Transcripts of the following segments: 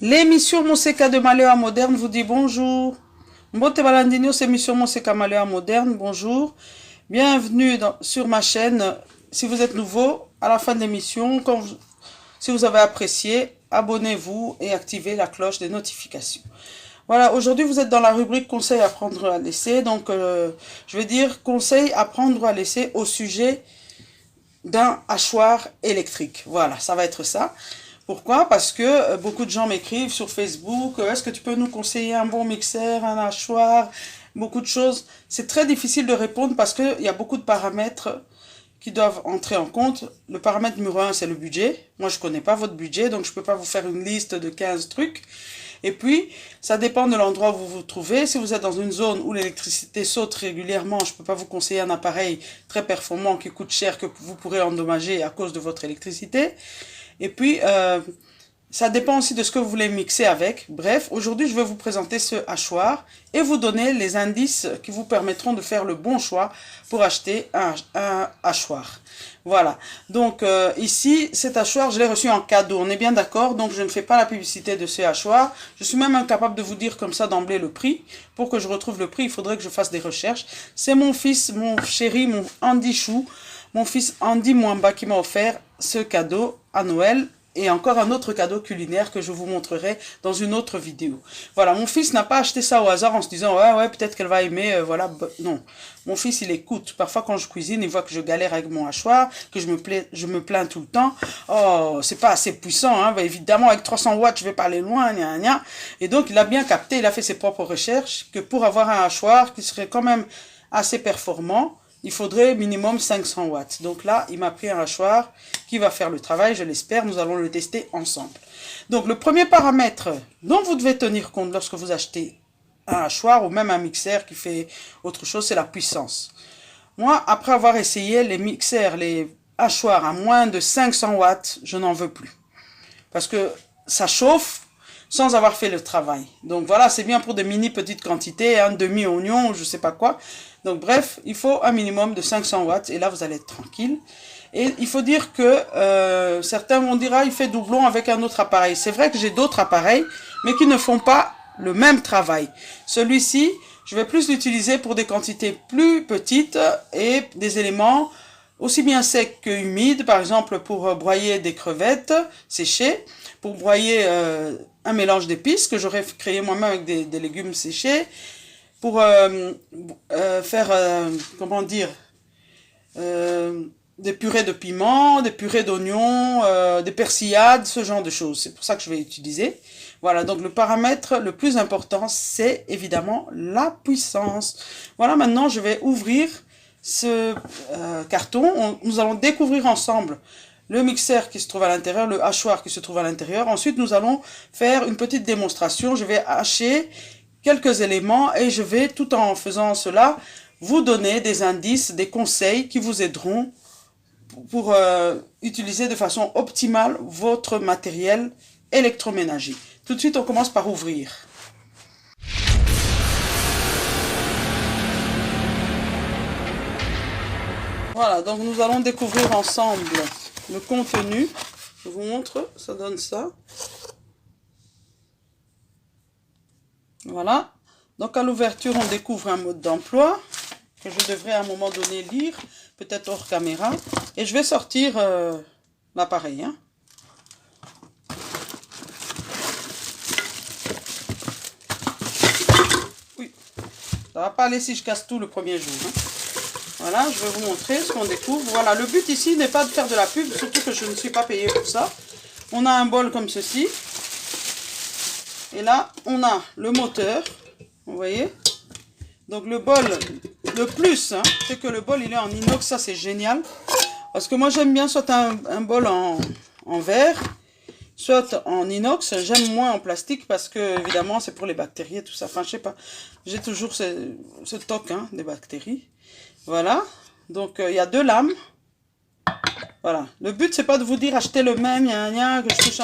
L'émission Monseka de Malheur Moderne vous dit bonjour. Mbote Balandino, c'est l'émission Monseka Malheur Moderne, bonjour. Bienvenue sur ma chaîne. Si vous êtes nouveau, à la fin de l'émission, si vous avez apprécié, abonnez-vous et activez la cloche des notifications. Voilà, aujourd'hui vous êtes dans la rubrique conseils à prendre ou à laisser. Donc, je vais dire conseils à prendre ou à laisser au sujet d'un hachoir électrique. Voilà, ça va être ça. Pourquoi? Parce que beaucoup de gens m'écrivent sur Facebook, est-ce que tu peux nous conseiller un bon mixeur, un hachoir, beaucoup de choses. C'est très difficile de répondre parce qu'il y a beaucoup de paramètres qui doivent entrer en compte. Le paramètre numéro 1, c'est le budget. Moi, je ne connais pas votre budget, donc je ne peux pas vous faire une liste de 15 trucs. Et puis, ça dépend de l'endroit où vous vous trouvez. Si vous êtes dans une zone où l'électricité saute régulièrement, je ne peux pas vous conseiller un appareil très performant qui coûte cher que vous pourrez endommager à cause de votre électricité. Et puis, ça dépend aussi de ce que vous voulez mixer avec. Bref, aujourd'hui, je vais vous présenter ce hachoir et vous donner les indices qui vous permettront de faire le bon choix pour acheter un hachoir. Voilà. Donc, ici, cet hachoir, je l'ai reçu en cadeau. On est bien d'accord, donc je ne fais pas la publicité de ce hachoir. Je suis même incapable de vous dire comme ça d'emblée le prix. Pour que je retrouve le prix, il faudrait que je fasse des recherches. C'est mon fils, mon chéri, mon Andy Chou, mon fils Andy Mwamba qui m'a offert ce cadeau à Noël et encore un autre cadeau culinaire que je vous montrerai dans une autre vidéo. Voilà, mon fils n'a pas acheté ça au hasard en se disant ouais peut-être qu'elle va aimer, voilà, non. Mon fils il écoute, parfois quand je cuisine, il voit que je galère avec mon hachoir, que je me plains tout le temps. Oh, c'est pas assez puissant, hein. Bah, évidemment avec 300 watts je vais pas aller loin, gna gna. Et donc il a bien capté, il a fait ses propres recherches, que pour avoir un hachoir qui serait quand même assez performant, il faudrait minimum 500 watts. Donc là, il m'a pris un hachoir qui va faire le travail, je l'espère. Nous allons le tester ensemble. Donc le premier paramètre dont vous devez tenir compte lorsque vous achetez un hachoir ou même un mixeur qui fait autre chose, c'est la puissance. Moi, après avoir essayé les mixeurs, les hachoirs à moins de 500 watts, je n'en veux plus. Parce que ça chauffe sans avoir fait le travail. Donc voilà, c'est bien pour des mini petites quantités, un demi-oignon, je sais pas quoi. Donc bref, il faut un minimum de 500 watts et là vous allez être tranquille. Et il faut dire que certains vont dire, ah, il fait doublon avec un autre appareil. C'est vrai que j'ai d'autres appareils, mais qui ne font pas le même travail. Celui-ci, je vais plus l'utiliser pour des quantités plus petites et des éléments aussi bien secs que humides, par exemple pour broyer des crevettes séchées, pour broyer un mélange d'épices que j'aurais créé moi-même avec des légumes séchés, pour faire, comment dire, des purées de piments, des purées d'oignons, des persillades, ce genre de choses. C'est pour ça que je vais utiliser. Voilà, donc le paramètre le plus important, c'est évidemment la puissance. Voilà, maintenant je vais ouvrir ce carton. Nous allons découvrir ensemble le mixeur qui se trouve à l'intérieur, le hachoir qui se trouve à l'intérieur. Ensuite, nous allons faire une petite démonstration. Je vais hacher quelques éléments et je vais, tout en faisant cela, vous donner des indices, des conseils qui vous aideront pour utiliser de façon optimale votre matériel électroménager. Tout de suite, on commence par ouvrir. Voilà, donc nous allons découvrir ensemble le contenu. Je vous montre, ça donne ça. Voilà, donc à l'ouverture, on découvre un mode d'emploi que je devrais à un moment donné lire, peut-être hors caméra. Et je vais sortir l'appareil. Hein. Oui, ça va pas aller si je casse tout le premier jour. Hein. Voilà, je vais vous montrer ce qu'on découvre. Voilà, le but ici n'est pas de faire de la pub, surtout que je ne suis pas payée pour ça. On a un bol comme ceci. Et là, on a le moteur. Vous voyez? Donc le bol, le plus, hein, c'est que le bol, il est en inox. Ça, c'est génial. Parce que moi, j'aime bien soit un bol en verre, soit en inox. J'aime moins en plastique parce que, évidemment, c'est pour les bactéries et tout ça. Enfin, je sais pas. J'ai toujours ce toc hein, des bactéries. Voilà. Donc, il y a deux lames. Voilà. Le but, c'est pas de vous dire achetez le même, que je touche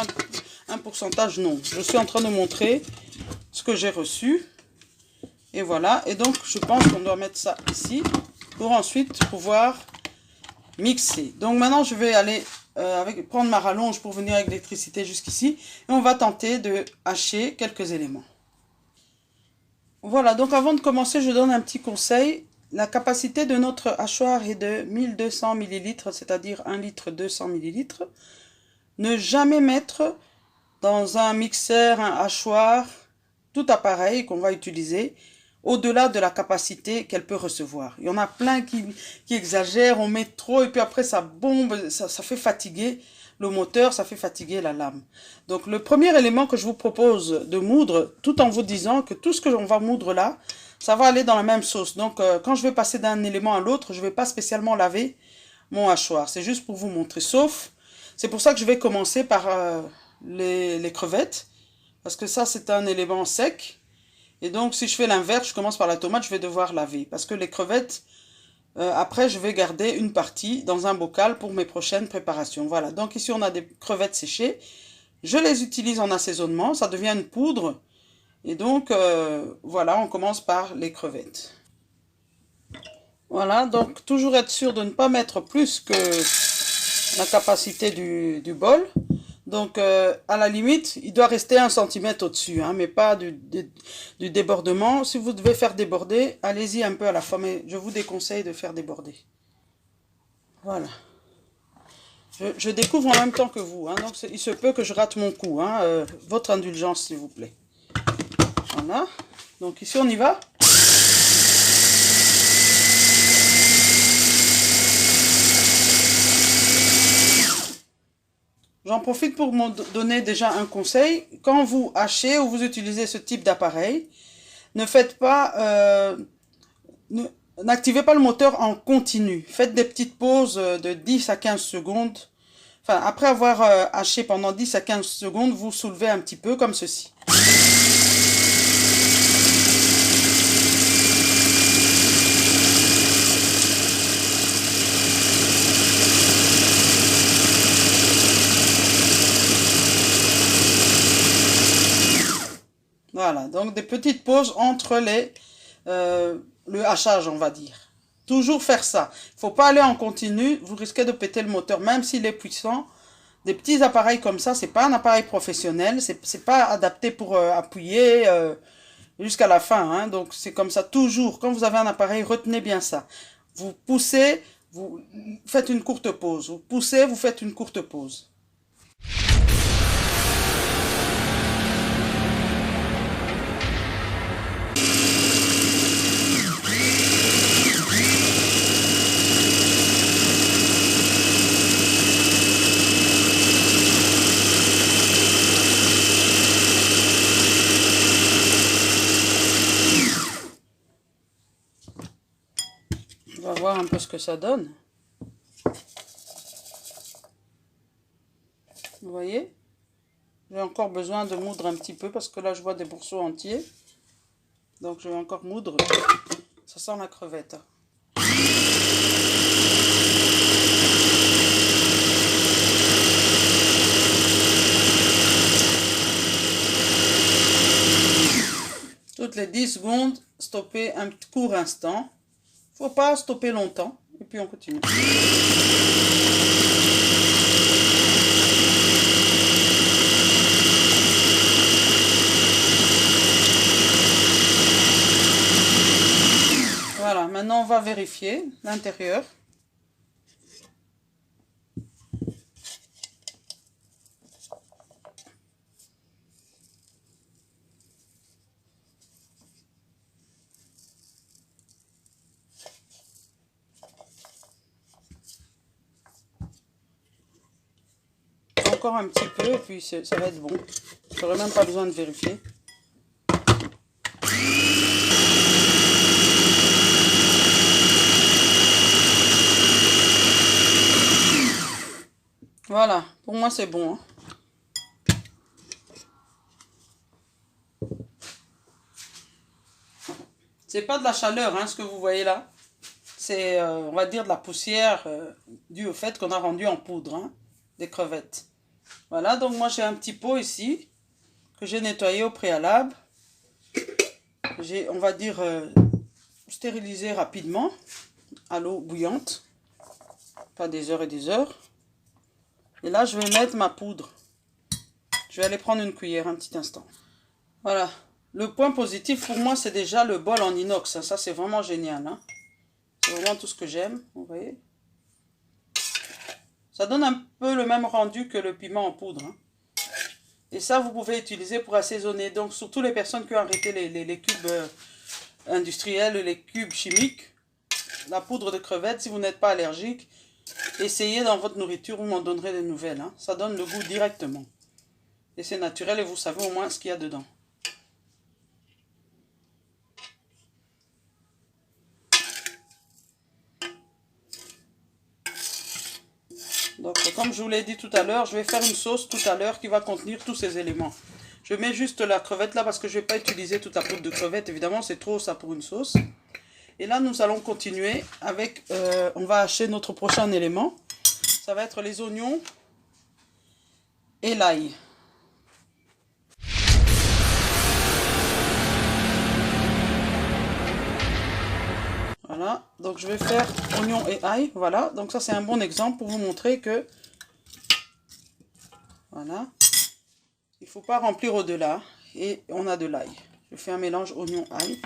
un pourcentage. Non. Je suis en train de montrer ce que j'ai reçu. Et voilà. Et donc, je pense qu'on doit mettre ça ici pour ensuite pouvoir mixer. Donc maintenant, je vais aller prendre ma rallonge pour venir avec l'électricité jusqu'ici. Et on va tenter de hacher quelques éléments. Voilà, donc avant de commencer, je donne un petit conseil. La capacité de notre hachoir est de 1200 ml, c'est-à-dire 1 litre 200 ml. Ne jamais mettre dans un mixeur, un hachoir, tout appareil qu'on va utiliser, au-delà de la capacité qu'elle peut recevoir. Il y en a plein qui exagèrent, on met trop et puis après ça bombe, ça fait fatiguer le moteur, ça fait fatiguer la lame. Donc le premier élément que je vous propose de moudre, tout en vous disant que tout ce que l'on va moudre là, ça va aller dans la même sauce. Donc quand je vais passer d'un élément à l'autre, je ne vais pas spécialement laver mon hachoir. C'est juste pour vous montrer. Sauf, c'est pour ça que je vais commencer par les crevettes. Parce que ça, c'est un élément sec. Et donc, si je fais l'inverse, je commence par la tomate, je vais devoir laver. Parce que les crevettes, après, je vais garder une partie dans un bocal pour mes prochaines préparations. Voilà, donc ici, on a des crevettes séchées. Je les utilise en assaisonnement, ça devient une poudre. Et donc, voilà, on commence par les crevettes. Voilà, donc toujours être sûr de ne pas mettre plus que la capacité du bol. Donc, à la limite, il doit rester 1 cm au-dessus, hein, mais pas du débordement. Si vous devez faire déborder, allez-y un peu à la fois, mais je vous déconseille de faire déborder. Voilà. Je découvre en même temps que vous, hein, donc il se peut que je rate mon coup. Hein, votre indulgence, s'il vous plaît. Voilà. Donc ici, on y va. J'en profite pour vous donner déjà un conseil. Quand vous hachez ou vous utilisez ce type d'appareil, ne faites pas, n'activez pas le moteur en continu. Faites des petites pauses de 10 à 15 secondes. Enfin, après avoir haché pendant 10 à 15 secondes, vous soulevez un petit peu comme ceci. Voilà, donc des petites pauses entre le hachage, on va dire. Toujours faire ça. Il ne faut pas aller en continu, vous risquez de péter le moteur, même s'il est puissant. Des petits appareils comme ça, c'est pas un appareil professionnel, c'est pas adapté pour appuyer jusqu'à la fin. Hein, donc c'est comme ça, toujours. Quand vous avez un appareil, retenez bien ça. Vous poussez, vous faites une courte pause. Vous poussez, vous faites une courte pause. On va voir un peu ce que ça donne. Vous voyez? J'ai encore besoin de moudre un petit peu parce que là je vois des morceaux entiers. Donc je vais encore moudre. Ça sent la crevette. Toutes les 10 secondes, stopper un court instant. Faut pas stopper longtemps. Et puis on continue. Voilà, maintenant on va vérifier l'intérieur. Encore un petit peu et puis ça va être bon. J'aurais même pas besoin de vérifier. Voilà, pour moi c'est bon. Hein. C'est pas de la chaleur, hein, ce que vous voyez là. C'est, on va dire, de la poussière due au fait qu'on a rendu en poudre hein, des crevettes. Voilà, donc moi j'ai un petit pot ici que j'ai nettoyé au préalable. J'ai, on va dire, stérilisé rapidement à l'eau bouillante. pas des heures et des heures. Et là, je vais mettre ma poudre. Je vais aller prendre une cuillère un petit instant. Voilà. Le point positif pour moi, c'est déjà le bol en inox. Ça, c'est vraiment génial. Hein. C'est vraiment tout ce que j'aime. Vous voyez? Ça donne un peu le même rendu que le piment en poudre. Hein. Et ça, vous pouvez utiliser pour assaisonner. Donc, surtout les personnes qui ont arrêté les cubes industriels, les cubes chimiques, la poudre de crevettes, si vous n'êtes pas allergique, essayez dans votre nourriture, vous m'en donnerez des nouvelles. Hein. Ça donne le goût directement. Et c'est naturel et vous savez au moins ce qu'il y a dedans. Donc, comme je vous l'ai dit tout à l'heure, je vais faire une sauce tout à l'heure qui va contenir tous ces éléments. Je mets juste la crevette là parce que je ne vais pas utiliser toute la poudre de crevette. Évidemment, c'est trop ça pour une sauce. Et là, nous allons continuer avec... on va hacher notre prochain élément. Ça va être les oignons et l'ail. Voilà, donc je vais faire oignon et ail, voilà, donc ça c'est un bon exemple pour vous montrer que, voilà, il ne faut pas remplir au-delà, et on a de l'ail. Je fais un mélange oignon-ail.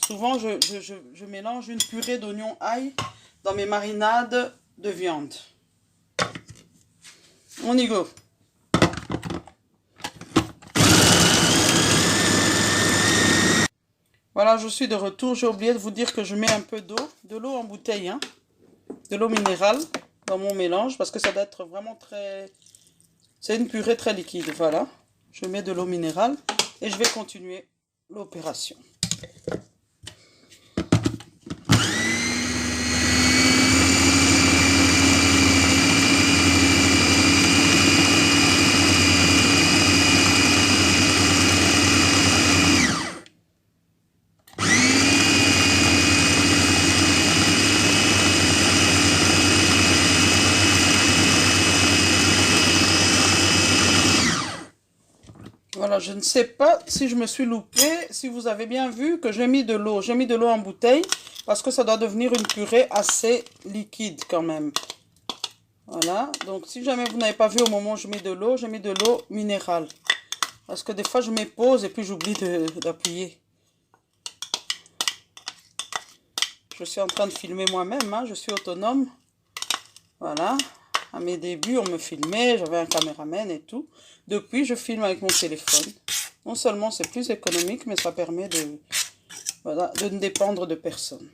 Souvent je mélange une purée d'oignon-ail dans mes marinades de viande. On y go. Voilà, je suis de retour. J'ai oublié de vous dire que je mets un peu d'eau, de l'eau en bouteille, hein, de l'eau minérale dans mon mélange parce que ça doit être vraiment très... C'est une purée très liquide, voilà. Je mets de l'eau minérale et je vais continuer l'opération. Voilà, je ne sais pas si je me suis loupée, si vous avez bien vu que j'ai mis de l'eau. J'ai mis de l'eau en bouteille parce que ça doit devenir une purée assez liquide quand même. Voilà, donc si jamais vous n'avez pas vu au moment où je mets de l'eau, j'ai mis de l'eau minérale. Parce que des fois je mets pause et puis j'oublie d'appuyer. Je suis en train de filmer moi-même, hein, je suis autonome. Voilà. À mes débuts, on me filmait, j'avais un caméraman et tout. Depuis, je filme avec mon téléphone. Non seulement c'est plus économique, mais ça permet de, voilà, de ne dépendre de personne.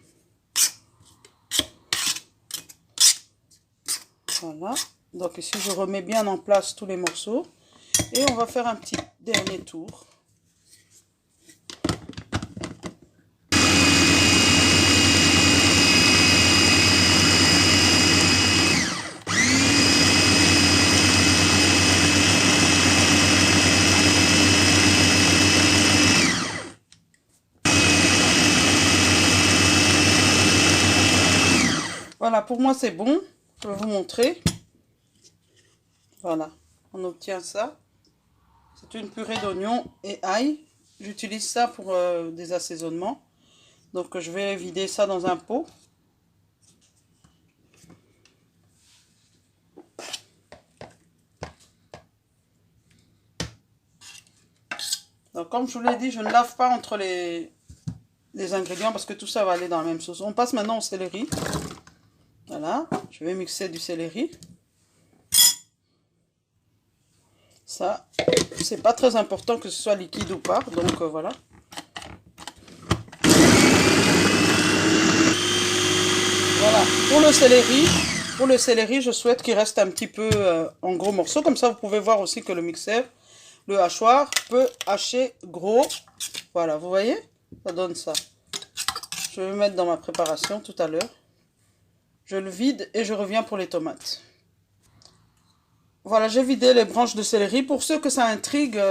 Voilà. Donc ici, je remets bien en place tous les morceaux. Et on va faire un petit dernier tour. Voilà, pour moi c'est bon. Je vais vous montrer. Voilà, on obtient ça. C'est une purée d'oignons et ail. J'utilise ça pour des assaisonnements. Donc je vais vider ça dans un pot. Donc comme je vous l'ai dit, je ne lave pas entre les ingrédients parce que tout ça va aller dans la même sauce. On passe maintenant au céleri. Voilà, je vais mixer du céleri. Ça, c'est pas très important que ce soit liquide ou pas, donc voilà. Voilà, pour le céleri, je souhaite qu'il reste un petit peu en gros morceaux. Comme ça, vous pouvez voir aussi que le mixeur, le hachoir, peut hacher gros. Voilà, vous voyez? Ça donne ça. Je vais le mettre dans ma préparation tout à l'heure. Je le vide et je reviens pour les tomates. Voilà, j'ai vidé les branches de céleri. Pour ceux que ça intrigue,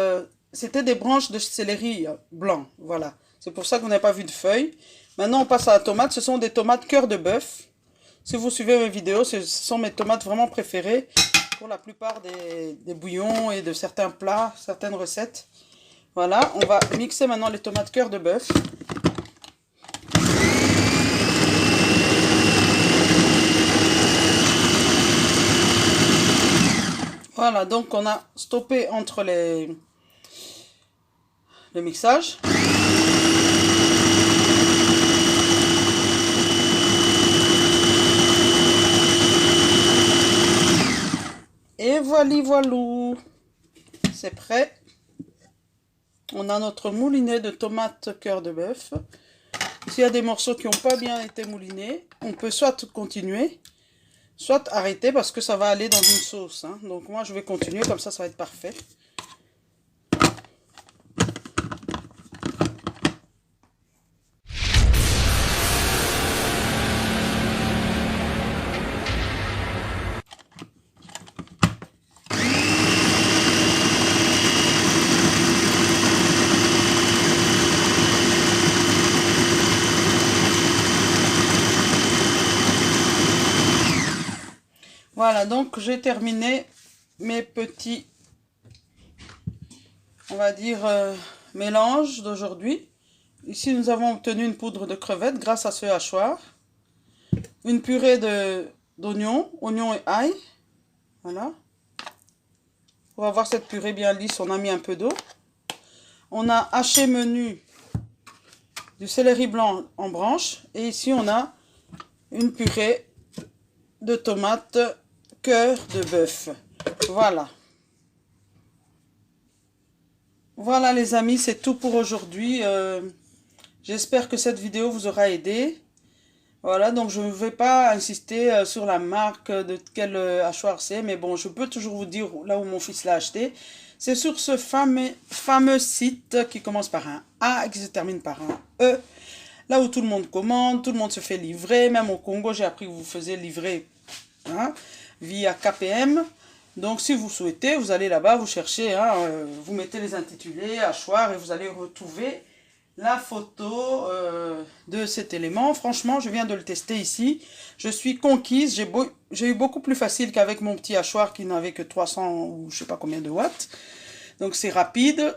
c'était des branches de céleri blanc. Voilà, c'est pour ça que vous n'avez pas vu de feuilles. Maintenant, on passe à la tomate. Ce sont des tomates cœur de bœuf. Si vous suivez mes vidéos, ce sont mes tomates vraiment préférées pour la plupart des bouillons et de certains plats, certaines recettes. Voilà, on va mixer maintenant les tomates cœur de bœuf. Voilà, donc on a stoppé entre le mixage. Et voilà, c'est prêt. On a notre moulinet de tomates cœur de bœuf. S'il y a des morceaux qui n'ont pas bien été moulinés, on peut soit continuer, soit arrêter parce que ça va aller dans une sauce. Hein. Donc moi je vais continuer, comme ça va être parfait. Voilà, donc j'ai terminé mes petits, on va dire, mélanges d'aujourd'hui. Ici, nous avons obtenu une poudre de crevettes grâce à ce hachoir. Une purée d'oignons, oignons et ail. Voilà. Pour avoir cette purée bien lisse, on a mis un peu d'eau. On a haché menu du céleri blanc en branches. Et ici, on a une purée de tomates cœur de bœuf. Voilà. Voilà les amis, c'est tout pour aujourd'hui. J'espère que cette vidéo vous aura aidé. Voilà, donc je ne vais pas insister sur la marque de quel hachoir c'est, mais bon, je peux toujours vous dire là où mon fils l'a acheté. C'est sur ce fameux site qui commence par un A et qui se termine par un E. Là où tout le monde commande, tout le monde se fait livrer. Même au Congo, j'ai appris que vous faisiez livrer via KPM. Donc si vous souhaitez, vous allez là-bas, vous cherchez, vous mettez les intitulés, hachoir, et vous allez retrouver la photo de cet élément. Franchement, je viens de le tester ici. Je suis conquise. J'ai eu beaucoup plus facile qu'avec mon petit hachoir qui n'avait que 300 ou je sais pas combien de watts. Donc c'est rapide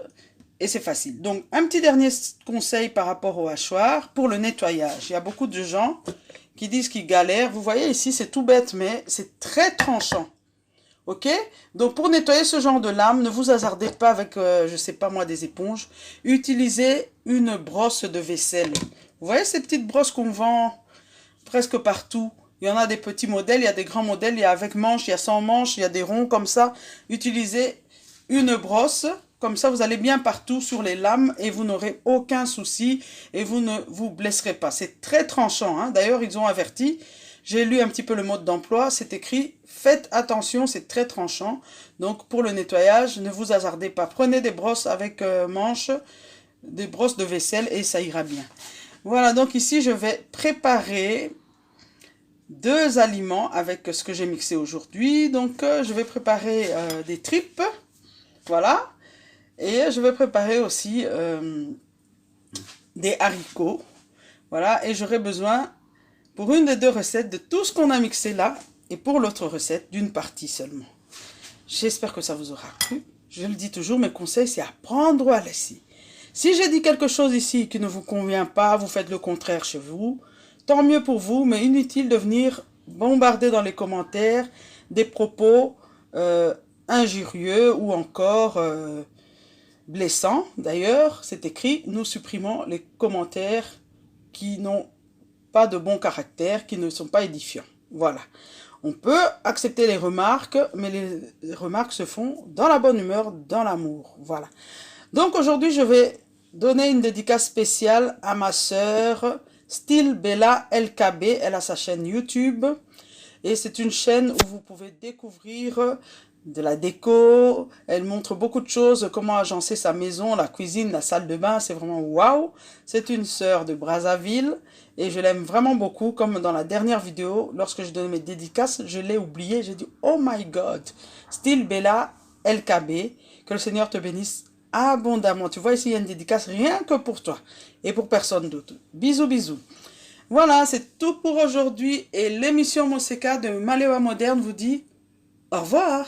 et c'est facile. Donc un petit dernier conseil par rapport au hachoir pour le nettoyage. Il y a beaucoup de gens qui disent qu'ils galèrent. Vous voyez ici, c'est tout bête, mais c'est très tranchant. Ok? Donc pour nettoyer ce genre de lame, ne vous hasardez pas avec, je sais pas moi, des éponges. Utilisez une brosse de vaisselle. Vous voyez ces petites brosses qu'on vend presque partout? Il y en a des petits modèles, il y a des grands modèles, il y a avec manche, il y a sans manche, il y a des ronds comme ça. Utilisez une brosse, comme ça vous allez bien partout sur les lames et vous n'aurez aucun souci et vous ne vous blesserez pas. C'est très tranchant, hein? D'ailleurs ils ont averti. J'ai lu un petit peu le mode d'emploi, c'est écrit « Faites attention, c'est très tranchant ». Donc pour le nettoyage, ne vous hasardez pas. Prenez des brosses avec manches, des brosses de vaisselle et ça ira bien. Voilà, donc ici je vais préparer deux aliments avec ce que j'ai mixé aujourd'hui. Donc je vais préparer des tripes, voilà. Et je vais préparer aussi des haricots, voilà. Et j'aurai besoin, pour une des deux recettes, de tout ce qu'on a mixé là, et pour l'autre recette, d'une partie seulement. J'espère que ça vous aura plu. Je le dis toujours, mes conseils, c'est à prendre ou à laisser. Si j'ai dit quelque chose ici qui ne vous convient pas, vous faites le contraire chez vous, tant mieux pour vous, mais inutile de venir bombarder dans les commentaires des propos injurieux ou encore blessants. D'ailleurs, c'est écrit, nous supprimons les commentaires qui n'ont pas de bon caractère, qui ne sont pas édifiants. Voilà. On peut accepter les remarques, mais les remarques se font dans la bonne humeur, dans l'amour. Voilà. Donc aujourd'hui, je vais donner une dédicace spéciale à ma sœur, Style Bella LKB. Elle a sa chaîne YouTube. Et c'est une chaîne où vous pouvez découvrir de la déco. Elle montre beaucoup de choses, comment agencer sa maison, la cuisine, la salle de bain. C'est vraiment waouh. C'est une sœur de Brazzaville. Et je l'aime vraiment beaucoup, comme dans la dernière vidéo, lorsque je donnais mes dédicaces, je l'ai oublié, j'ai dit « Oh my God !» Style Bella LKB, que le Seigneur te bénisse abondamment. Tu vois, ici, il y a une dédicace rien que pour toi et pour personne d'autre. Bisous, bisous. Voilà, c'est tout pour aujourd'hui et l'émission Monseka de Malewa Moderne vous dit au revoir.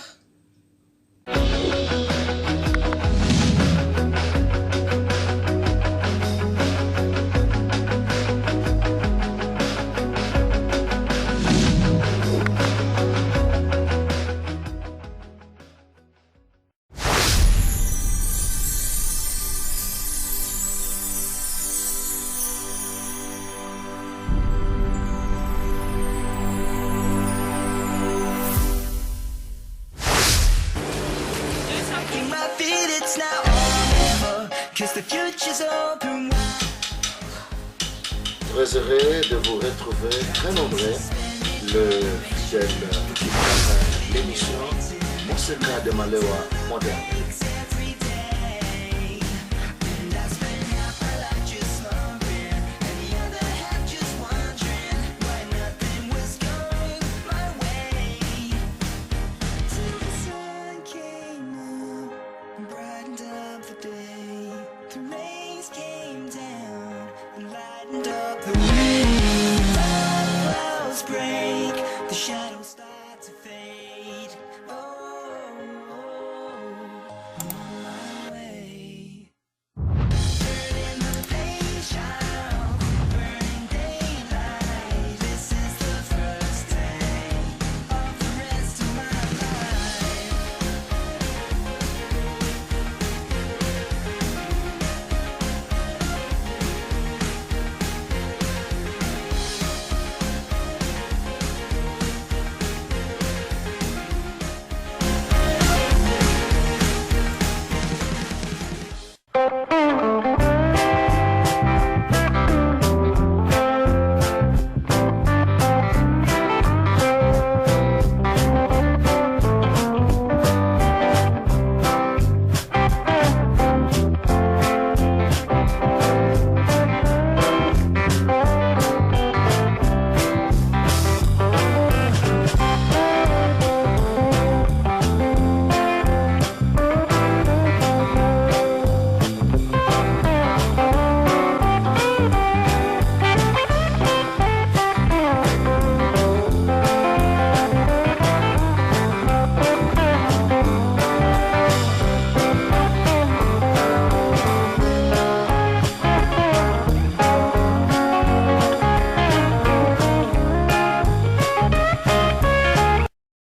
Très heureux de vous retrouver très nombreux. Le fidèle qui prépare l'émission Monseka de Malewa moderne.